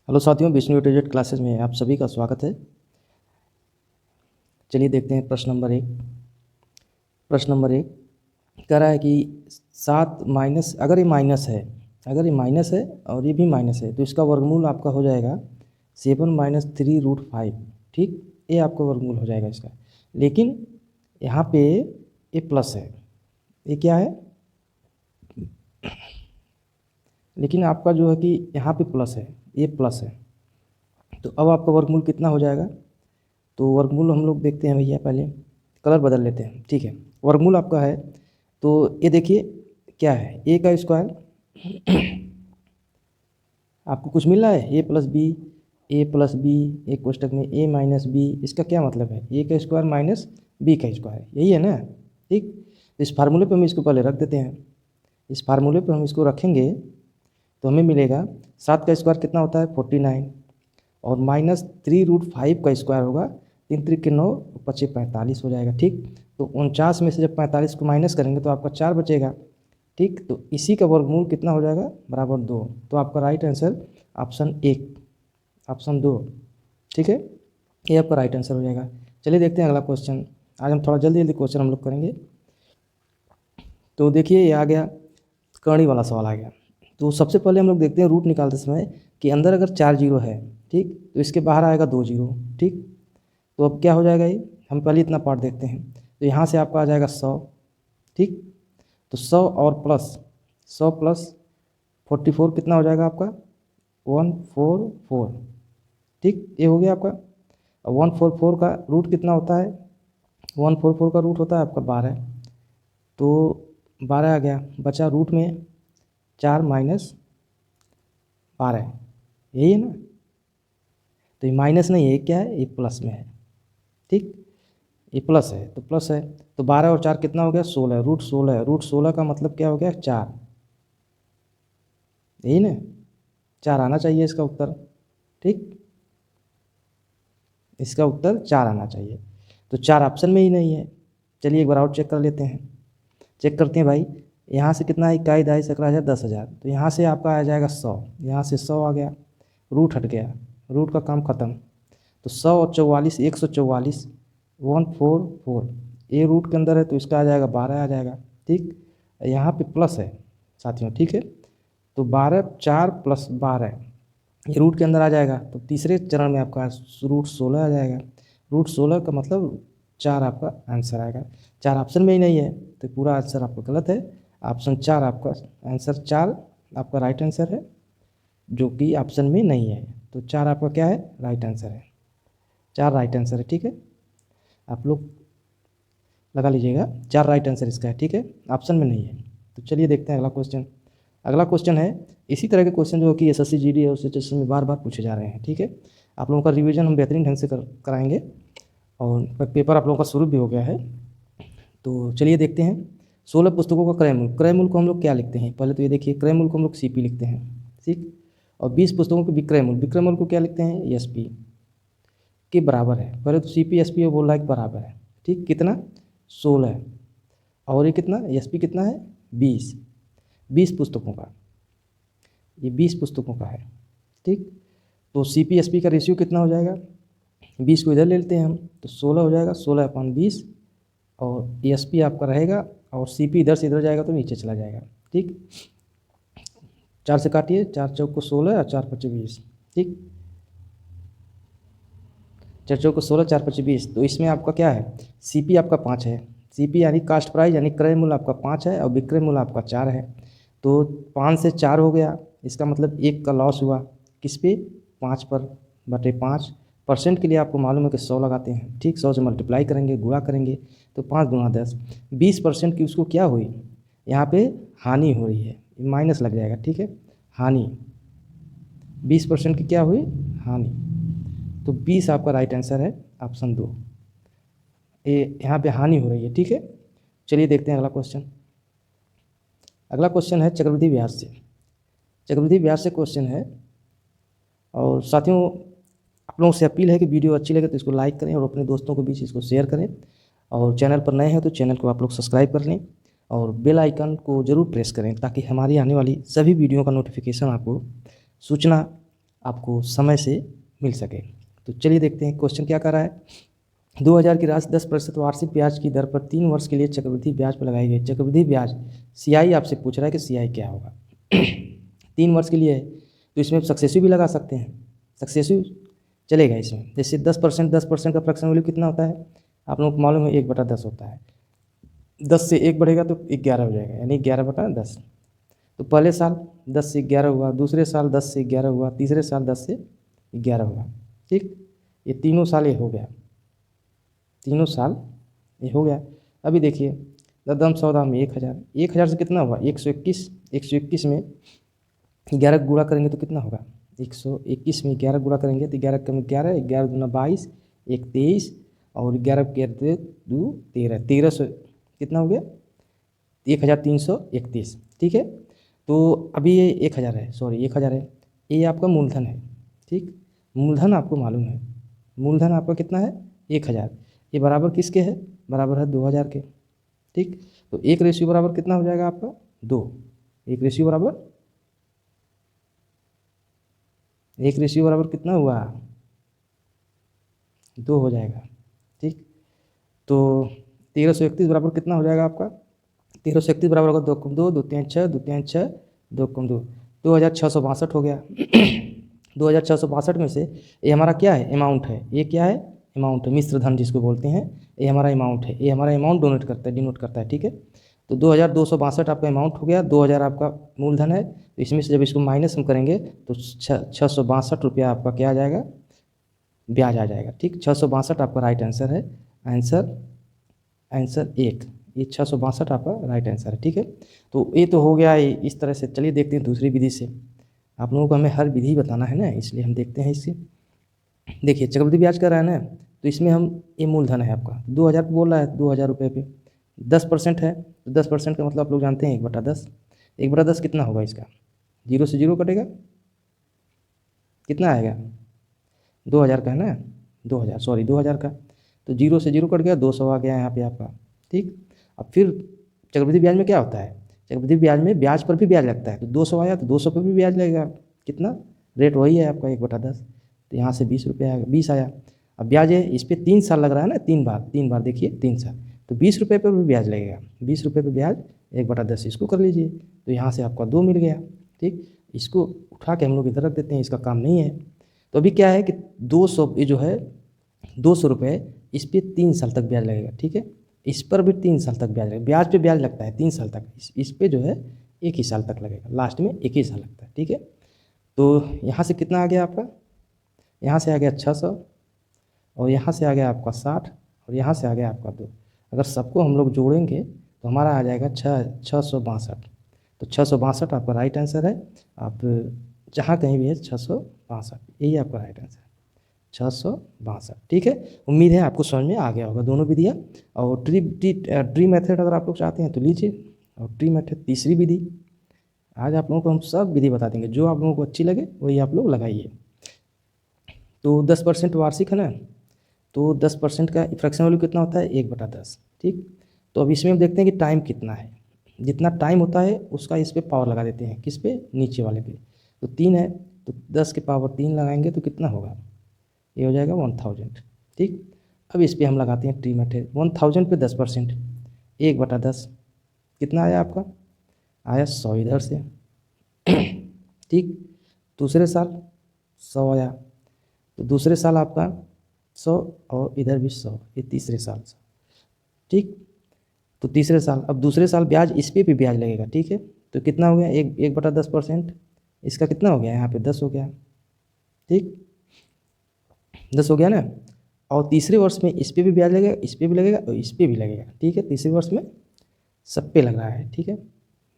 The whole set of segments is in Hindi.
हेलो साथियों, विष्णु यूटेजेड क्लासेस में आप सभी का स्वागत है। चलिए देखते हैं प्रश्न नंबर एक। प्रश्न नंबर एक कह रहा है कि 7 माइनस, अगर ये माइनस है और ये भी माइनस है तो इसका वर्गमूल आपका हो जाएगा 7 - 3√5। ठीक, ये आपका वर्गमूल हो जाएगा इसका। लेकिन यहाँ पे ये प्लस है, ये क्या है, लेकिन आपका जो है कि यहाँ पे प्लस है, ये प्लस है। तो अब आपका वर्गमूल कितना हो जाएगा? तो वर्गमूल हम लोग देखते हैं भैया, पहले कलर बदल लेते हैं। ठीक है, वर्गमूल आपका है तो ये देखिए क्या है, ए का स्क्वायर आपको कुछ मिल रहा है, ए प्लस बी, एक कोष्टक में ए माइनस बी। इसका क्या मतलब है, ए का स्क्वायर माइनस बी का स्क्वायर, यही है ना। ठीक, तो इस फार्मूले पे हम इसको पहले रख देते हैं। इस फार्मूले पे हम इसको रखेंगे तो हमें मिलेगा 7 का स्क्वायर कितना होता है 49, और -3√5 का स्क्वायर होगा 3 त्रिक के 9, 25 45 हो जाएगा। ठीक, तो 49 में से जब 45 को माइनस करेंगे तो आपका 4 बचेगा। ठीक, तो इसी का वर्गमूल कितना हो जाएगा, बराबर 2। तो आपका राइट आंसर ऑप्शन 1, ऑप्शन 2। ठीक है, ये आपका राइट आंसर हो जाएगा। चलिए देखते हैं अगला क्वेश्चन। आज हम थोड़ा जल्दी जल्दी क्वेश्चन हम लोग करेंगे। तो देखिए ये आ गया, करणी वाला सवाल आ गया। तो सबसे पहले हम लोग देखते हैं रूट निकालते समय कि अंदर अगर 4 जीरो है, ठीक, तो इसके बाहर आएगा 2 जीरो। ठीक, तो अब क्या हो जाएगा ये, हम पहले इतना पार्ट देखते हैं। तो यहाँ से आपका आ जाएगा 100। ठीक, तो 100 और प्लस 100 प्लस 44 कितना हो जाएगा आपका 144। ठीक, ये हो गया आपका। अब 144 का रूट कितना होता है, 144 का रूट होता है आपका 12। तो 12 आ गया, बचा रूट में 4 माइनस 12, यही है ना। तो ये माइनस नहीं है, ये क्या है, ये प्लस में है। ठीक, ये प्लस है तो प्लस है। तो 12 और 4 कितना हो गया 16, रूट 16 है। रूट 16 का मतलब क्या हो गया 4, यही ना, 4 आना चाहिए इसका उत्तर। ठीक, इसका उत्तर 4 आना चाहिए। तो 4 ऑप्शन में ही नहीं है। चलिए एक बार और चेक कर लेते हैं। चेक करते हैं भाई, यहाँ से कितना है, इकाई दहाई सकरा 1000 10,000। तो यहाँ से आपका आ जाएगा 100, यहाँ से 100 आ गया, रूट हट गया, रूट का काम ख़त्म। तो 100 और 44 144, 144, ए रूट के अंदर है तो इसका आ जाएगा 12 आ जाएगा। ठीक, यहाँ पे प्लस है साथियों। ठीक है, तो 12 4 प्लस 12 ये रूट के अंदर आ जाएगा। तो तीसरे चरण में आपका रूट 16 आ जाएगा। रूट 16 का मतलब 4 आपका आंसर आएगा। 4 ऑप्शन में ही नहीं है तो पूरा आंसर आपका गलत है। ऑप्शन 4 आपका आंसर, 4 आपका राइट आंसर है, जो कि ऑप्शन में नहीं है। तो 4 आपका क्या है, राइट आंसर है। 4 राइट आंसर है। ठीक है, आप लोग लगा लीजिएगा, 4 राइट आंसर इसका है। ठीक है, ऑप्शन में नहीं है। तो चलिए देखते हैं अगला क्वेश्चन। अगला क्वेश्चन है इसी तरह के क्वेश्चन जो कि एसएससी जीडी और सीएचएससी में बार बार पूछे जा रहे हैं। ठीक है, आप लोगों का रिवीजन हम बेहतरीन ढंग से कराएंगे, और पेपर आप लोगों का शुरू भी हो गया है। तो चलिए देखते हैं 16 पुस्तकों का क्रय मूल्य। क्रय मूल्य को हम लोग क्या लिखते हैं, पहले तो ये देखिए, क्रय मूल्य को हम लोग सीपी लिखते हैं। ठीक, और 20 पुस्तकों के विक्रय मूल्य को क्या लिखते हैं, एसपी के बराबर है। पहले तो सीपी एसपी बोल रहा है कि बराबर है। ठीक, कितना 16, और ये कितना एसपी कितना है 20, 20 पुस्तकों का, ये 20 पुस्तकों का है। ठीक, तो सीपी एसपी का रेशियो कितना हो जाएगा, 20 को इधर ले लेते हैं हम, तो 16 हो जाएगा, 16/20, और एसपी आपका रहेगा, और सीपी इधर से इधर जाएगा तो नीचे चला जाएगा। ठीक, 4 से काटिए, 4 चौक को 16 और 4 5 20। ठीक, 4 चौक को 16, 4 5 20। तो इसमें आपका क्या है, सीपी आपका 5 है। सीपी यानी कास्ट प्राइस यानी क्रय मूल्य आपका 5 है, और विक्रय मूल्य आपका 4 है। तो 5 से 4 हो गया, इसका मतलब 1 का लॉस हुआ, किस पे, 5 पर बटे 5। परसेंट के लिए आपको मालूम है कि 100 लगाते हैं। ठीक, 100 से मल्टीप्लाई करेंगे, गुणा करेंगे, तो 5 दूना 10, 20% की उसको क्या हुई, यहाँ पे हानि हो रही है, माइनस लग जाएगा। ठीक है, हानि, 20% की क्या हुई, हानि। तो 20 आपका राइट आंसर है, ऑप्शन 2, ये यहाँ पे हानि हो रही है। ठीक है, चलिए देखते हैं अगला क्वेश्चन। अगला क्वेश्चन है चक्रवृद्धि ब्याज से। चक्रवृद्धि ब्याज से क्वेश्चन है, और साथियों आप लोगों से अपील है कि वीडियो अच्छी लगे तो इसको लाइक करें और अपने दोस्तों के बीच इसको शेयर करें, और चैनल पर नए हैं तो चैनल को आप लोग सब्सक्राइब कर लें, और बेल आइकन को ज़रूर प्रेस करें ताकि हमारी आने वाली सभी वीडियो का नोटिफिकेशन आपको सूचना आपको समय से मिल सके। तो चलिए देखते हैं क्वेश्चन क्या कर रहा है। 2000 की राशि 10% वार्षिक ब्याज की दर पर 3 वर्ष के लिए चक्रवृद्धि ब्याज पर लगाई गई। चक्रवृद्धि ब्याज CI आपसे पूछ रहा है कि CI क्या होगा। 3 वर्ष के लिए है तो इसमें सक्सेसिव भी लगा सकते हैं, सक्सेसिव चलेगा इसमें। जैसे 10% का फ्रैक्शन वैल्यू कितना होता है आप लोगों को मालूम है, 1/10 होता है। 10 से 1 बढ़ेगा तो 11 हो जाएगा, यानी 11/10। तो पहले साल 10 से 11 हुआ, दूसरे साल 10 से 11 हुआ, तीसरे साल 10 से 11 हुआ। ठीक, ये तीनों साल ये हो गया, तीनों साल ये हो गया। अभी देखिए दम सौदा में 1000 से कितना हुआ 121। 121 में 11 गुणा करेंगे तो कितना होगा 121 में 11 गुणा करेंगे तो 11 कम 11, 11 दूना 22, 1 23 और 11 के 2 13, 1300 कितना हो गया 1331। ठीक है, तो अभी ये 1000 है, सॉरी 1000 है, ये आपका मूलधन है। ठीक, मूलधन आपको मालूम है, मूलधन आपका कितना है 1000। ये बराबर किसके है, बराबर है 2000 के। ठीक, तो 1 रेशियो बराबर कितना हो जाएगा आपका 2। 1 रेशियो बराबर कितना हुआ 2 हो जाएगा। ठीक, तो 1331 बराबर कितना हो जाएगा आपका 1331 बराबर होगा 2 कम 2, 2 3 6, 2 3 6, 2 कम 2, 2662 हो गया। 2662 में से ये हमारा क्या है अमाउंट है, ये क्या है अमाउंट है, मिश्र धन जिसको बोलते हैं, ये हमारा अमाउंट है, ये हमारा अमाउंट डिनोट करता है। ठीक है, तो 2262 आपका अमाउंट हो गया, 2000 आपका मूलधन है। तो इसमें से जब इसको माइनस हम करेंगे तो 662 रुपया आपका क्या आ जाएगा ब्याज आ जाएगा। ठीक, 662 आपका राइट आंसर है, आंसर 1, ये 662 आपका राइट आंसर है। ठीक है, तो ये तो हो गया इस तरह से। चलिए देखते हैं दूसरी विधि से। आप लोगों को हमें हर विधि बताना है ना, इसलिए हम देखते हैं इससे। देखिए चक्रवृद्धि ब्याज कर रहा है ना, तो इसमें हम ये मूलधन है आपका 2000 बोल रहा है, 2000 रुपये पे 10% है, तो 10% का मतलब आप लोग जानते हैं 1/10। 1/10 कितना होगा इसका, 0 से 0 कटेगा, कितना आएगा 2000 का है ना, 2000 का, तो 0 से 0 कट गया, 200 आ गया यहाँ पे आपका। ठीक, अब फिर चक्रवृद्धि ब्याज में क्या होता है, चक्रवृद्धि ब्याज में ब्याज पर भी ब्याज लगता है, तो 200 आया तो 200 पर भी ब्याज लगेगा। कितना रेट वही है आपका 1/10, तो यहाँ से 20 रुपये आएगा, 20 आया। अब ब्याज है इस पर 3 साल लग रहा है ना, 3 बार देखिए 3 साल, तो 20 रुपये पर भी ब्याज लगेगा। 20 रुपये पर ब्याज 1/10 इसको कर लीजिए, तो यहाँ से आपका 2 मिल गया। ठीक, इसको उठा के हम लोग इधर रख देते हैं, इसका काम नहीं है। तो अभी क्या है कि 200 ये जो है 200 रुपये इस पर 3 साल तक ब्याज लगेगा। ठीक है, इस पर भी 3 साल तक ब्याज लगेगा, ब्याज पे ब्याज लगता है 3 साल तक, इस पे जो है 1 ही साल तक लगेगा, लास्ट में 1 ही साल लगता है। ठीक है, तो यहाँ से कितना आ गया आपका, यहाँ से आ गया 600 और यहाँ से आ गया आपका 60 और यहाँ से आ गया आपका 2। अगर सबको हम लोग जोड़ेंगे तो हमारा आ जाएगा 662। तो 662 आपका राइट आंसर है। आप जहाँ कहीं भी है 662, यही आपका राइट आंसर है 662। ठीक है, उम्मीद है आपको समझ में आ गया होगा दोनों विधियाँ। और ट्री मेथड अगर आप लोग चाहते हैं तो लीजिए, और ट्री मेथड तीसरी विधि। आज आप लोगों को हम सब विधि बता देंगे, जो आप लोगों को अच्छी लगे वही आप लोग लगाइए। तो 10% वार्षिक है ना, तो 10% का फ्रैक्शन वैल्यू कितना होता है 1/10। ठीक, तो अब इसमें हम देखते हैं कि टाइम कितना है, जितना टाइम होता है उसका इस पर पावर लगा देते हैं, किस पे नीचे वाले पे। तो 3 है तो 10 के पावर 3 लगाएंगे तो कितना होगा, ये हो जाएगा 1000। ठीक, अब इस पर हम लगाते हैं ट्री मेथड। 1000 पे 10%, 1/10 कितना आया आपका, आया 100 इधर से। ठीक, दूसरे साल 100 आया, तो दूसरे साल आपका 100 और इधर भी 100, ये तीसरे साल 100। ठीक, तो तीसरे साल, अब दूसरे साल ब्याज इस पे भी ब्याज लगेगा। ठीक है, तो कितना हो गया 1/10%, इसका कितना हो गया यहाँ पे 10 हो गया। ठीक, 10 हो गया ना, और तीसरे वर्ष में इस पे भी ब्याज लगेगा, इस पे भी लगेगा और इस पे भी लगेगा। ठीक है, तीसरे वर्ष में सब पे लग रहा है। ठीक है,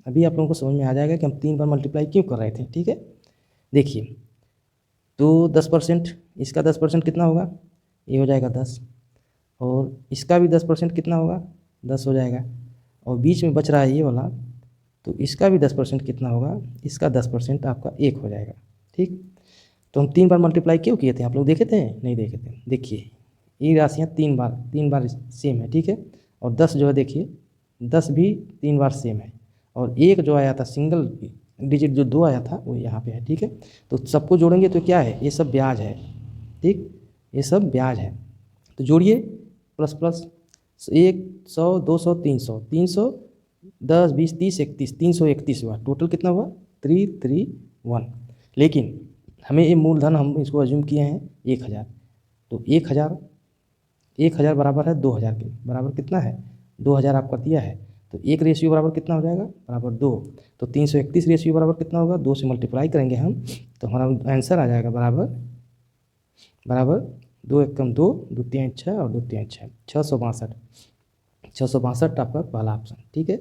अभी आप लोगों को समझ में आ जाएगा कि हम 3 बार मल्टीप्लाई क्यों कर रहे थे। ठीक है, देखिए तो 10%, इसका 10% कितना होगा, ये हो जाएगा 10, और इसका भी 10% कितना होगा 10 हो जाएगा, और बीच में बच रहा है ये वाला, तो इसका भी 10% कितना होगा, इसका 10% आपका 1 हो जाएगा। ठीक, तो हम 3 बार मल्टीप्लाई क्यों किए थे, आप लोग देखे थे नहीं देखे थे। देखिए ये राशियाँ 3 बार सेम है। ठीक है, और 10 जो है देखिए 10 भी 3 बार सेम है, और 1 जो आया था सिंगल डिजिट जो 2 आया था वो यहाँ पे है, ठीक है। तो सबको जोड़ेंगे तो क्या है, ये सब ब्याज है, ठीक, ये सब ब्याज है। तो जोड़िए, प्लस प्लस 100 200 300 300 10 20 30 31 331 हुआ, टोटल कितना हुआ 331। लेकिन हमें ये मूलधन हम इसको अज्यूम किए हैं 1000, तो 1000 बराबर है 2000 के, बराबर कितना है 2000 आपका दिया है, तो 1 रेशियो बराबर कितना हो जाएगा बराबर 2। तो 331 रेशियो बराबर कितना होगा, 2 से मल्टीप्लाई करेंगे हम, तो हमारा आंसर आ जाएगा बराबर 2 एकम 2, 2 3 6 और 2 3 6, 662 आपका पहला ऑप्शन, ठीक है।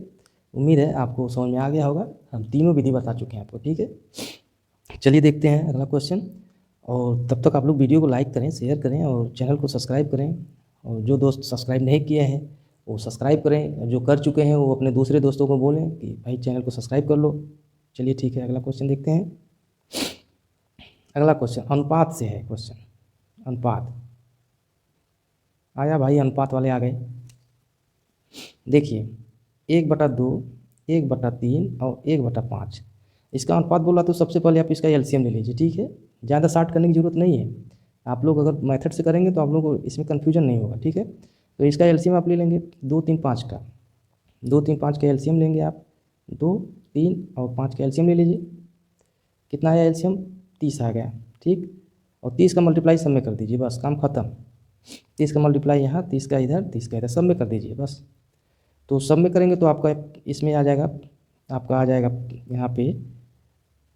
उम्मीद है आपको समझ में आ गया होगा, हम तीनों विधि बता चुके हैं आपको, ठीक है। चलिए देखते हैं अगला क्वेश्चन, और तब तक आप लोग वीडियो को लाइक करें, शेयर करें और चैनल को सब्सक्राइब करें, और जो दोस्त सब्सक्राइब नहीं किए हैं वो सब्सक्राइब करें, जो कर चुके हैं वो अपने दूसरे दोस्तों को बोलें कि भाई चैनल को सब्सक्राइब कर लो। चलिए ठीक है, अगला क्वेश्चन देखते हैं। अगला क्वेश्चन अनुपात से है, क्वेश्चन अनुपात आया भाई, अनुपात वाले आ गए। देखिए 1/2, 1/3 और 1/5 इसका अनुपात बोला, तो सबसे पहले आप इसका एलसीएम ले लीजिए, ठीक है। ज़्यादा शार्ट करने की ज़रूरत नहीं है, आप लोग अगर मेथड से करेंगे तो आप लोगों को इसमें कन्फ्यूजन नहीं होगा, ठीक है। तो इसका एलसीएम आप ले लेंगे 2 3 5 का, 2 3 5 का एलसीएम लेंगे आप, 2 3 और 5 का एलसीएम ले लीजिए। कितना आया एलसीएम, 30 आ गया, ठीक। और 30 का मल्टीप्लाई सब में कर दीजिए, बस काम खत्म। 30 का मल्टीप्लाई यहाँ, 30 का इधर, 30 का इधर, सब में कर दीजिए बस। तो सब में करेंगे तो आपका इसमें आ जाएगा, आपका आ जाएगा यहाँ पे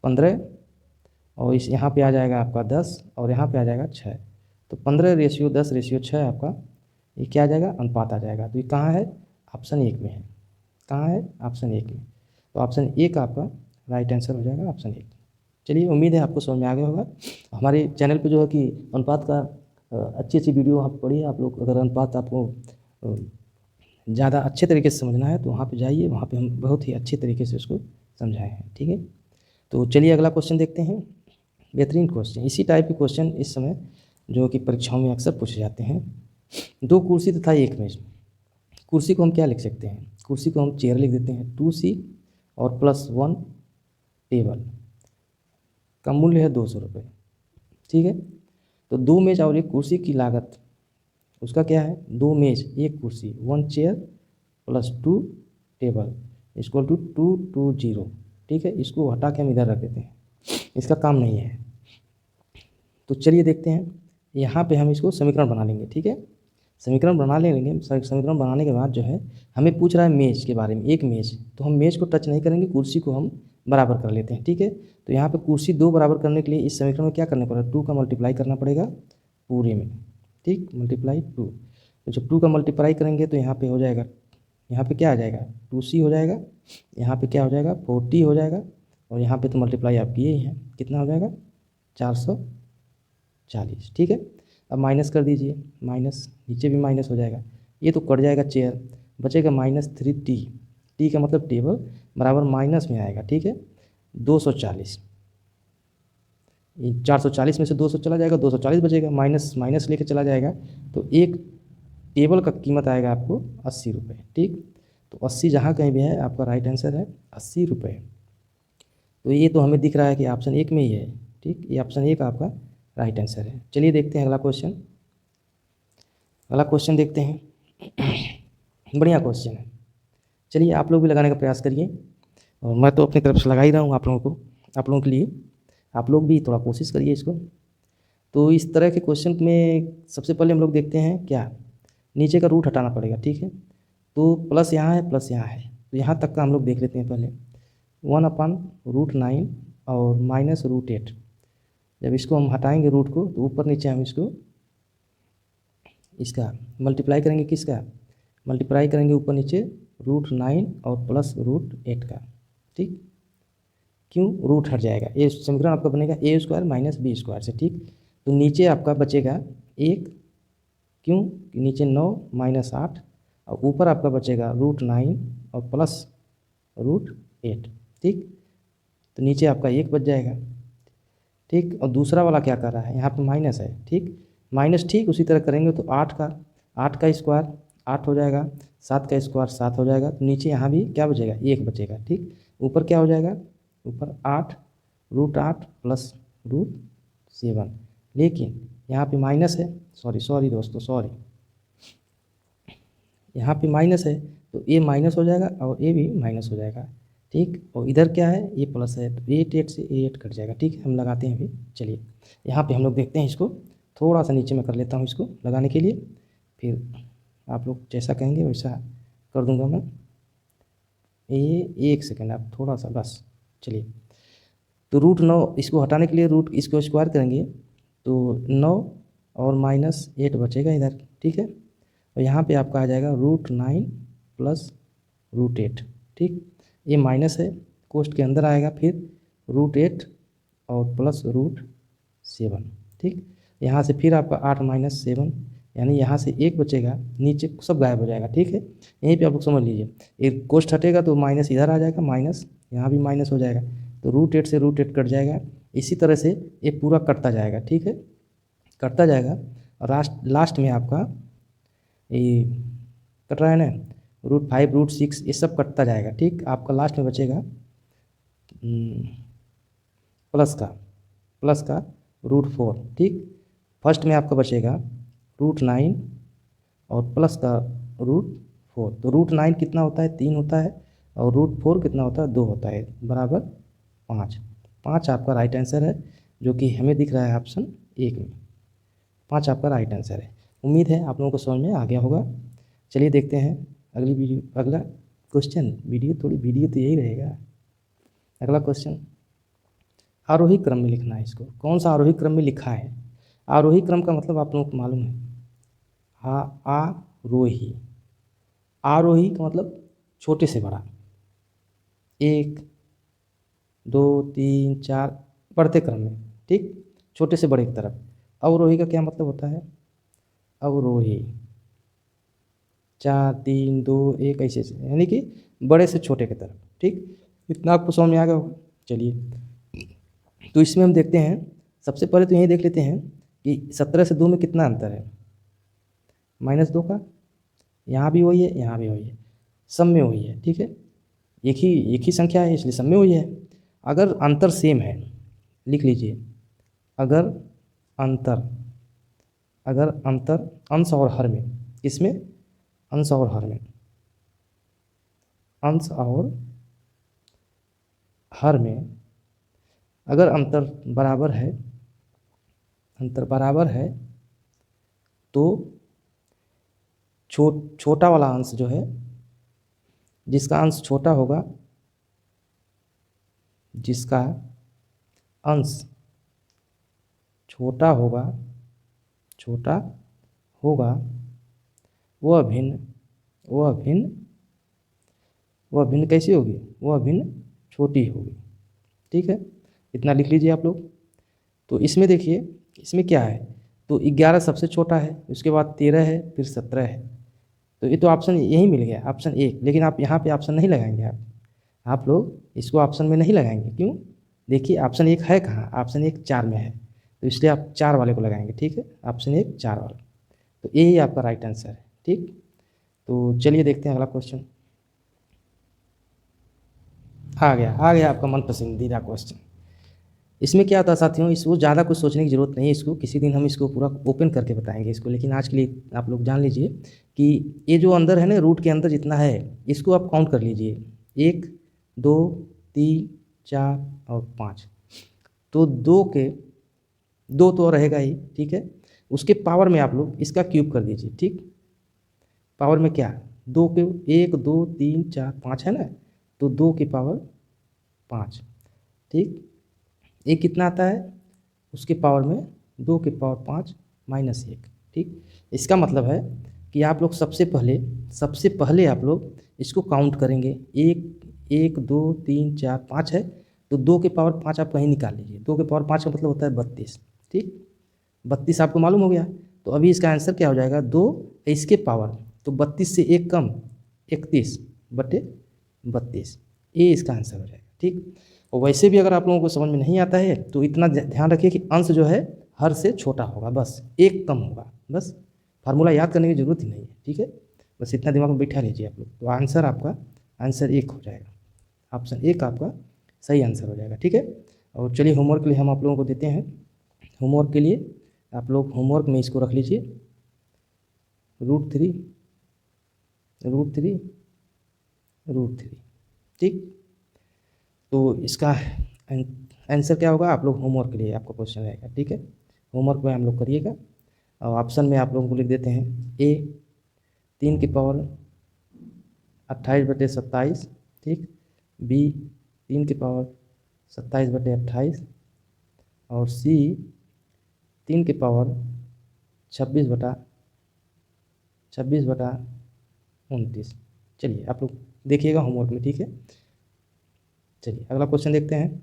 15, और इस यहाँ पे आ जाएगा आपका 10, और यहाँ पे आ जाएगा 6। तो 15:10:6 आपका ये क्या आ जाएगा, अनुपात आ जाएगा। तो ये कहाँ है, ऑप्शन 1 में है। कहाँ है, ऑप्शन 1 में। तो ऑप्शन 1 आपका राइट आंसर हो जाएगा, ऑप्शन 1। चलिए उम्मीद है आपको समझ में आ गया होगा। हमारे चैनल पे जो है कि अनुपात का अच्छी अच्छी वीडियो वहाँ पर पड़ी है। आप लोग अगर अनुपात आपको ज़्यादा अच्छे तरीके से समझना है तो वहाँ पे जाइए, वहाँ पे हम बहुत ही अच्छे तरीके से उसको समझाए हैं, ठीक है। तो चलिए अगला क्वेश्चन देखते हैं। बेहतरीन क्वेश्चन, इसी टाइप के क्वेश्चन इस समय जो कि परीक्षाओं में अक्सर पूछे जाते हैं। 2 कुर्सी तथा 1 मेज। कुर्सी को हम क्या लिख सकते हैं, कुर्सी को हम चेयर लिख देते हैं, 2C और +1 टेबल का मूल्य है 200 रुपये, ठीक है। तो 2 मेज और 1 कुर्सी की लागत उसका क्या है, 2 मेज 1 कुर्सी 1 चेयर +2 टेबल इक्वल टू 220, ठीक है। इसको हटा के हम इधर रख देते हैं, इसका काम नहीं है। तो चलिए देखते हैं, यहाँ पे हम इसको समीकरण बना लेंगे, ठीक है। समीकरण बना लेंगे, समीकरण बनाने के बाद जो है हमें पूछ रहा है मेज के बारे में, 1 मेज, तो हम मेज को टच नहीं करेंगे, कुर्सी को हम बराबर कर लेते हैं, ठीक है। तो यहाँ पे कुर्सी 2 बराबर करने के लिए इस समीकरण में क्या करना पड़ेगा, 2 का मल्टीप्लाई करना पड़ेगा पूरे में, ठीक, मल्टीप्लाई 2। तो जब 2 का मल्टीप्लाई करेंगे तो यहाँ पे हो जाएगा, यहाँ पे क्या आ जाएगा 2C हो जाएगा, यहाँ पे क्या हो जाएगा 40 हो जाएगा, और यहाँ पे तो मल्टीप्लाई आप किए ही हैं, कितना हो जाएगा 440, ठीक है। अब माइनस कर दीजिए, माइनस नीचे भी माइनस हो जाएगा, ये तो कट जाएगा चेयर, बचेगा -3T, टी का मतलब टेबल बराबर माइनस में आएगा, ठीक है 240। 440 में से 200 चला जाएगा, 240 बचेगा, माइनस माइनस लेके चला जाएगा, तो एक टेबल का कीमत आएगा आपको 80 रुपये, ठीक। तो 80 जहाँ कहीं भी है आपका राइट आंसर है 80 रुपये। तो ये तो हमें दिख रहा है कि ऑप्शन 1 में ही है, ठीक, ये ऑप्शन 1 आपका राइट आंसर है। चलिए देखते हैं अगला क्वेश्चन, अगला क्वेश्चन देखते हैं। बढ़िया क्वेश्चन है, चलिए आप लोग भी लगाने का प्रयास करिए, और मैं तो अपनी तरफ से लगा ही रहा हूँ आप लोगों को, आप लोगों के लिए, आप लोग भी थोड़ा कोशिश करिए इसको। तो इस तरह के क्वेश्चन में सबसे पहले हम लोग देखते हैं क्या, नीचे का रूट हटाना पड़ेगा, ठीक है। तो प्लस यहाँ है, प्लस यहाँ है, तो यहाँ तक का हम लोग देख लेते हैं पहले, 1/√9 और -√8। जब इसको हम हटाएंगे रूट को तो ऊपर नीचे हम इसको इसका मल्टीप्लाई करेंगे, किसका मल्टीप्लाई करेंगे ऊपर नीचे √9 और +√8 का, ठीक। क्यों, रूट हट जाएगा, ये समीकरण आपका बनेगा a² - b² से, ठीक। तो नीचे आपका बचेगा 1, क्यों, नीचे 9 -8 और ऊपर आपका बचेगा √9 और +√8, ठीक। तो नीचे आपका 1 बच जाएगा, ठीक। और दूसरा वाला क्या कर रहा है, यहाँ पे माइनस है, ठीक, माइनस, ठीक उसी तरह करेंगे तो 8 का स्क्वायर 8 हो जाएगा, 7 का स्क्वायर 7 हो जाएगा, तो नीचे यहाँ भी क्या बचेगा 1 बचेगा, ठीक। ऊपर क्या हो जाएगा ऊपर 8 √8 प्लस √7, लेकिन यहाँ पे माइनस है, सॉरी दोस्तों सॉरी, यहाँ पे माइनस है तो ये माइनस हो जाएगा और ये भी माइनस हो जाएगा, ठीक। और इधर क्या है, ये प्लस है, तो 8 से 8 कट जाएगा, ठीक है। हम लगाते हैं अभी, चलिए यहाँ पे हम लोग देखते हैं इसको, थोड़ा सा नीचे मैं कर लेता हूँ इसको लगाने के लिए, फिर आप लोग जैसा कहेंगे वैसा कर दूंगा मैं। ये 1 सेकेंड आप थोड़ा सा बस, चलिए। तो √9 इसको हटाने के लिए रूट इसको स्क्वायर करेंगे तो 9 और -8 बचेगा इधर, ठीक है। और यहाँ पे आपका आ जाएगा √9 प्लस √8, ठीक। ये माइनस है, कोष्ठ के अंदर आएगा, फिर √8 और प्लस √7, ठीक। यहाँ से फिर आपका 8 - 7, यानी यहाँ से 1 बचेगा, नीचे सब गायब हो जाएगा, ठीक है। यहीं पे आप लोग समझ लीजिए, एक कोष्ठ हटेगा तो माइनस इधर आ जाएगा, माइनस यहाँ भी माइनस हो जाएगा, तो √8 से √8 कट जाएगा। इसी तरह से ये पूरा कटता जाएगा, ठीक है, कटता जाएगा। और लास्ट में आपका ये कट रहा है ना, √5 √6 ये सब कटता जाएगा, ठीक। आपका लास्ट में बचेगा प्लस का √4, ठीक। फर्स्ट में आपका बचेगा √9 और प्लस का √4, तो √9 कितना होता है, 3 होता है, और √4 कितना होता है, 2 होता है, बराबर 5 आपका राइट आंसर है, जो कि हमें दिख रहा है ऑप्शन 1 में। 5 आपका राइट आंसर है। उम्मीद है आप लोगों को समझ में आ गया होगा। चलिए देखते हैं अगला क्वेश्चन। वीडियो तो यही रहेगा। अगला क्वेश्चन, आरोही क्रम में लिखना है इसको। कौन सा आरोही क्रम में लिखा है? आरोही क्रम का मतलब आप लोगों को मालूम है, आरोही। आरोही का मतलब छोटे से बड़ा, 1 2 3 4 बढ़ते क्रम में, ठीक, छोटे से बड़े की तरफ। अवरोही का क्या मतलब होता है? अवरोही 4 3 2 1 ऐसे ऐसे, यानी कि बड़े से छोटे की तरफ, ठीक। इतना आपको समझ में आ गया होगा। चलिए तो इसमें हम देखते हैं, सबसे पहले तो यही देख लेते हैं कि 17 से 2 में कितना अंतर है। -2 का, यहाँ भी वही है, यहाँ भी वही है, सब में वही है, ठीक है। एक ही संख्या है इसलिए सब में वही है। अगर अंतर सेम है, लिख लीजिए, अगर अंतर अंश और हर में, किसमें? अंश और हर में, अंश और हर में अगर अंतर बराबर है तो छोटा वाला अंश जो है, जिसका अंश छोटा होगा, जिसका अंश छोटा होगा वह भिन्न कैसी होगी? वह भिन्न छोटी होगी, ठीक है। इतना लिख लीजिए आप लोग। तो इसमें देखिए, इसमें क्या है, तो 11 सबसे छोटा है, उसके बाद 13 है, फिर 17 है, तो ये तो ऑप्शन यही मिल गया, ऑप्शन 1। लेकिन आप यहाँ पे ऑप्शन नहीं लगाएंगे, आप लोग इसको ऑप्शन में नहीं लगाएंगे। क्यों? देखिए ऑप्शन 1 है कहाँ, ऑप्शन 1 4 में है, तो इसलिए आप 4 वाले को लगाएंगे, ठीक है। ऑप्शन 1 4 वाला, तो यही आपका राइट आंसर है, ठीक। तो चलिए देखते हैं अगला क्वेश्चन। आ गया आपका मन पसंदीदा क्वेश्चन। इसमें क्या होता है साथियों, इसको ज़्यादा कुछ सोचने की ज़रूरत नहीं है, इसको किसी दिन हम इसको पूरा ओपन करके बताएंगे इसको। लेकिन आज के लिए आप लोग जान लीजिए कि ये जो अंदर है ना, रूट के अंदर जितना है, इसको आप काउंट कर लीजिए, 1 2 3 4 और 5। तो 2 तो रहेगा ही, ठीक है। उसके पावर में आप लोग इसका क्यूब कर दीजिए, ठीक। पावर में क्या, 2 के 1 2 3 4 5 है ना, तो 2 की पावर 5, ठीक। ये कितना आता है, उसके पावर में 2 की पावर 5 -1, ठीक। इसका मतलब है कि आप लोग सबसे पहले आप लोग इसको काउंट करेंगे। 1 2 3 4 5 है, तो 2 की पावर 5 आप कहीं निकाल लीजिए। 2 की पावर 5 का मतलब होता है 32, ठीक। 32 आपको मालूम हो गया। तो अभी इसका आंसर क्या हो जाएगा, 2 इसके पावर, तो 32 से 1 कम, 31/32, ये इसका आंसर हो जाएगा, ठीक। और वैसे भी अगर आप लोगों को समझ में नहीं आता है तो इतना ध्यान रखिए कि अंश जो है हर से छोटा होगा, बस 1 कम होगा, बस। फार्मूला याद करने की जरूरत ही नहीं है, ठीक है। बस इतना दिमाग में बैठा लीजिए आप लोग, तो आंसर आपका आंसर 1 हो जाएगा। ऑप्शन 1 आपका सही आंसर हो जाएगा। ठीक है, और चलिए होमवर्क के लिए हम आप लोगों को देते हैं। होमवर्क के लिए आप लोग होमवर्क में इसको रख लीजिए, √3 √3 √3। ठीक, तो इसका आंसर क्या होगा, आप लोग होमवर्क के लिए आपका क्वेश्चन रहेगा। ठीक है, होमवर्क में हम लोग करिएगा। और ऑप्शन में आप लोगों को लिख देते हैं ए 3 की पावर 28/27, ठीक, बी 3 की पावर 27/28 और सी 3 की पावर 26/29। चलिए आप लोग देखिएगा होमवर्क में। ठीक है, चलिए अगला क्वेश्चन देखते हैं।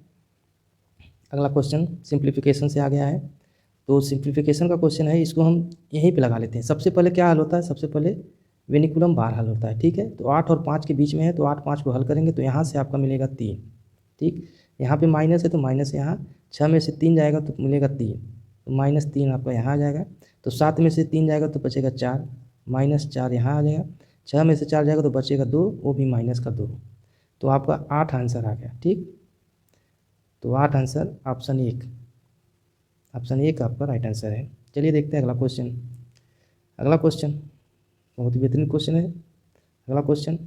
अगला क्वेश्चन सिंप्लीफिकेशन से आ गया है। तो सिंप्लीफिकेशन का क्वेश्चन है, इसको हम यहीं पे लगा लेते हैं। सबसे पहले क्या हल होता है, सबसे पहले वेनिकुलम बार हल होता है। ठीक है, तो 8 और 5 के बीच में है, तो 8 5 को हल करेंगे तो यहाँ से आपका मिलेगा 3। ठीक, यहाँ पे माइनस है तो माइनस यहाँ 6 में से 3 जाएगा तो मिलेगा 3, तो -3 आपका यहाँ आ जाएगा। तो 7 में से 3 जाएगा तो बचेगा 4, -4 यहाँ आ जाएगा। 6 में से 4 जाएगा तो बचेगा 2, वो भी -2, तो आपका 8 आंसर आ गया। ठीक, तो 8 आंसर ऑप्शन 1 आपका राइट आंसर है। चलिए देखते हैं अगला क्वेश्चन। अगला क्वेश्चन बहुत ही बेहतरीन क्वेश्चन है। अगला क्वेश्चन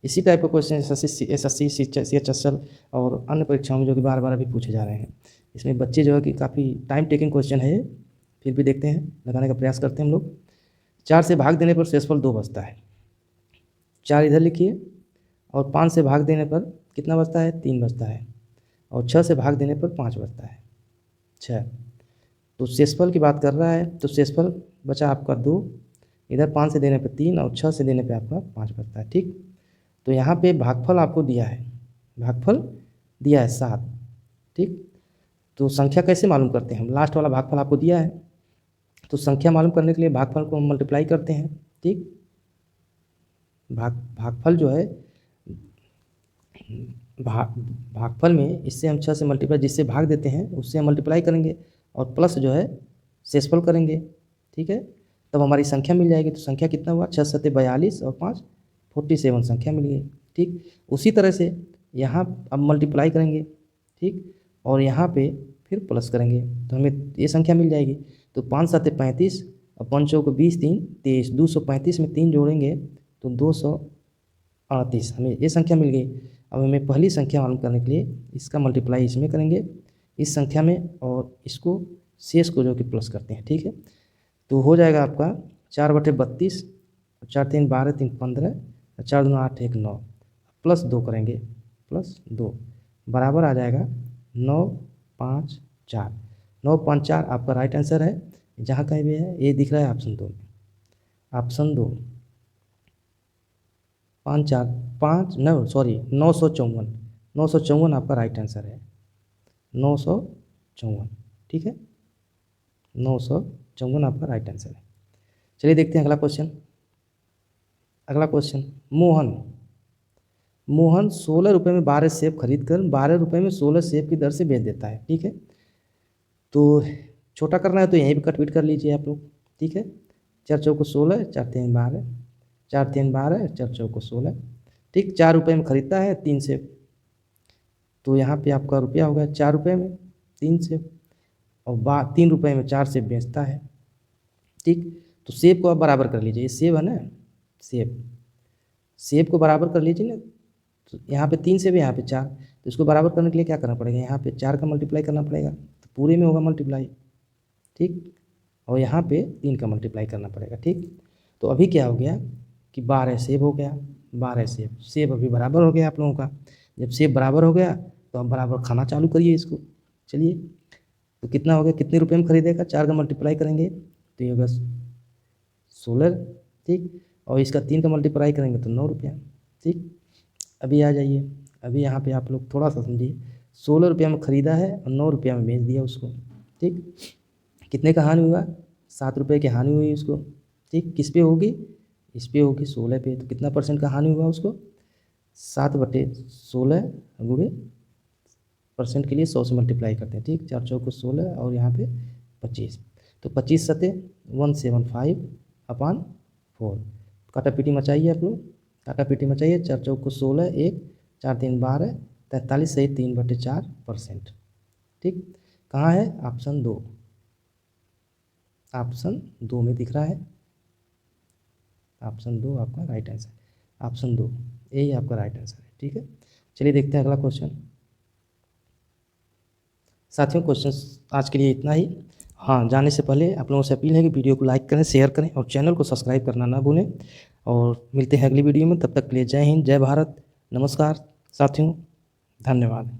इसी टाइप का क्वेश्चन SSC CHSL और अन्य परीक्षाओं में जो कि बार बार अभी पूछे जा रहे हैं। इसमें बच्चे जो है कि काफ़ी टाइम टेकिंग क्वेश्चन है, फिर भी देखते हैं, लगाने का प्रयास करते हैं हम लोग। 4 से भाग देने पर शेषफल 2 बचता है। 4 इधर लिखिए, और 5 से भाग देने पर कितना बचता है, 3 बचता है, और 6 से भाग देने पर 5 बचता है, 6। तो शेषफल की बात कर रहा है, तो शेषफल बचा आपका 2, इधर 5 से देने पे 3 और 6 से देने पे आपका 5 बचता है। ठीक, तो यहाँ पे भागफल आपको दिया है, भागफल दिया है 7। ठीक, तो संख्या कैसे मालूम करते हैं हम, लास्ट वाला भागफल आपको दिया है, तो संख्या मालूम करने के लिए भागफल को हम मल्टीप्लाई करते हैं। ठीक, भागफल जो है भागफल में इससे हम 6 से मल्टीप्लाई, जिससे भाग देते हैं उससे हम मल्टीप्लाई करेंगे और प्लस जो है शेषफल करेंगे। ठीक है, तब हमारी संख्या मिल जाएगी। तो संख्या कितना हुआ, 6 7 42 और 5 47 संख्या मिल गई। ठीक, उसी तरह से यहाँ अब मल्टीप्लाई करेंगे। ठीक, और यहाँ पे फिर प्लस करेंगे तो हमें ये संख्या मिल जाएगी। तो 5 7 35 और 5 चौको 20 3 23, 235 में 3 जोड़ेंगे तो 238, हमें ये संख्या मिल गई। अब हमें पहली संख्या मालूम करने के लिए इसका मल्टीप्लाई इसमें करेंगे, इस संख्या में, और इसको शेष को जो कि प्लस करते हैं। ठीक है, तो हो जाएगा आपका 4/32, 4 3 12 3 15, 4 2 8 1 9, प्लस 2 करेंगे, प्लस 2 बराबर आ जाएगा 9 5 4। 9 5 4 आपका राइट आंसर है। जहाँ कहीं भी है ये दिख रहा है ऑप्शन 2 में, ऑप्शन 2 5 4 5 9 सॉरी 954 आपका राइट आंसर है, 954। ठीक है, 954 आपका राइट आंसर है। चलिए देखते हैं अगला क्वेश्चन। अगला क्वेश्चन, मोहन 16 रुपये में 12 सेब खरीद कर 12 रुपये में 16 सेब की दर से बेच देता है। ठीक है, तो छोटा करना है तो यहीं पे कट कर लीजिए आप लोग। ठीक है, 4 चौको 16, 4 3 12, 4 3 12, 4 चौको 16। ठीक, 4 रुपये में खरीदता है 3 सेब, तो यहाँ पे आपका रुपया हो गया 4 रुपये में 3 सेब, और 3 रुपये में 4 सेब बेचता है। ठीक, तो सेब को आप बराबर कर लीजिए, ये सेब है ना, सेब को बराबर कर लीजिए ना। तो यहाँ पे 3 सेब है, यहाँ पे 4, तो इसको बराबर करने के लिए क्या करना पड़ेगा, यहाँ पे 4 का मल्टीप्लाई करना पड़ेगा, तो पूरे में होगा मल्टीप्लाई। ठीक, और यहाँ पे 3 का मल्टीप्लाई करना पड़ेगा। ठीक, तो अभी क्या हो गया कि 12 सेब हो गया, 12 सेब अभी बराबर हो गया आप लोगों का। जब सेब बराबर हो गया तो आप बराबर खाना चालू करिए इसको। चलिए, तो कितना हो गया, कितने रुपये में खरीदेगा, 4 का मल्टीप्लाई करेंगे तो ये होगा 16। ठीक, और इसका 3 का मल्टीप्लाई करेंगे तो 9 रुपया। ठीक, अभी आ जाइए, अभी यहाँ पे आप लोग थोड़ा सा समझिए, 16 रुपया में ख़रीदा है और 9 रुपया में बेच दिया उसको। ठीक, कितने का हानि हुआ, 7 रुपये की हानि हुई उसको। ठीक, किस पे होगी, इस पे होगी 16 पे, तो कितना % का हानि हुआ उसको, 7/16 गुणे % के लिए 100 से मल्टीप्लाई करते हैं। ठीक, 4 चौको 16 और यहाँ पे 25, तो 25 सते 175/4। काटा पीटी मचाइए आप लोग, काटा पीटी मचाइए। 4 चौको 16, 1 4 3 12, 43 सही 3/4%। ठीक, कहाँ है? ऑप्शन 2, ऑप्शन 2 में दिख रहा है। ऑप्शन 2 आपका राइट आंसर, ऑप्शन 2 यही आपका राइट आंसर है। ठीक है, चलिए देखते हैं अगला क्वेश्चन। साथियों क्वेश्चन आज के लिए इतना ही। हाँ, जाने से पहले आप लोगों से अपील है कि वीडियो को लाइक करें, शेयर करें और चैनल को सब्सक्राइब करना ना भूलें। और मिलते हैं अगली वीडियो में, तब तक के लिए जय हिंद, जय भारत, नमस्कार साथियों, धन्यवाद।